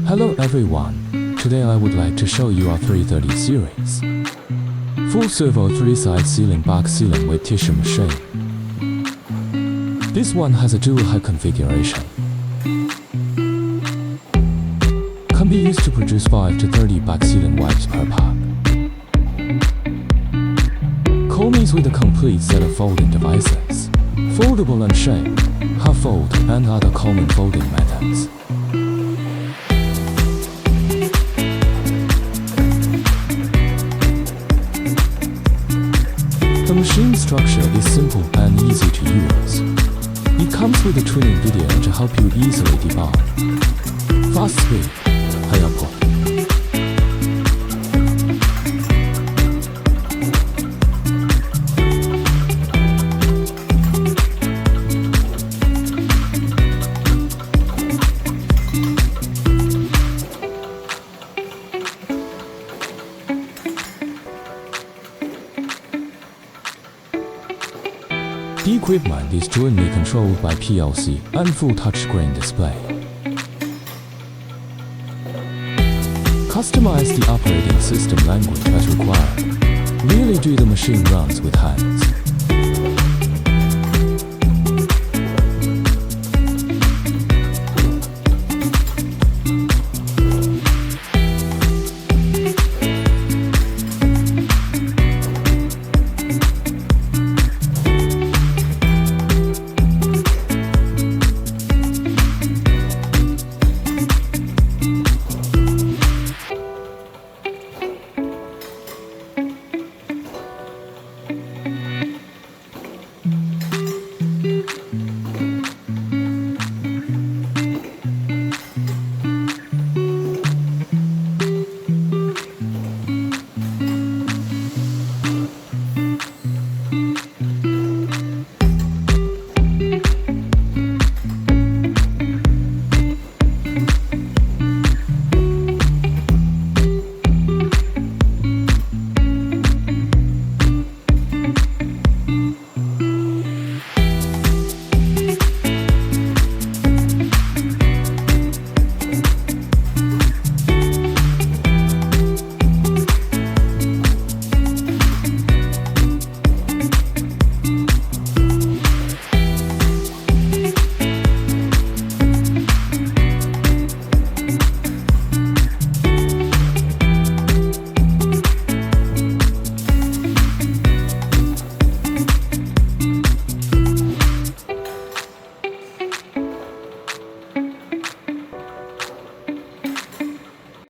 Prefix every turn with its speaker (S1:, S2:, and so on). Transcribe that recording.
S1: Hello everyone, today I would like to show you our 330 series. Full servo 3-side ceiling box ceiling with tissue machine. This one has a dual height configuration. Can be used to produce 5 to 30 box ceiling wipes per pop. Comes with a complete set of folding devices, foldable and shape, half fold, and other common folding methods. The machine structure is simple and easy to use. It comes with a training video to help you easily debug. Fast speed, high output. The equipment is jointly controlled by PLC and full touchscreen display. Customize the operating system language as required. Really do the machine runs with hands.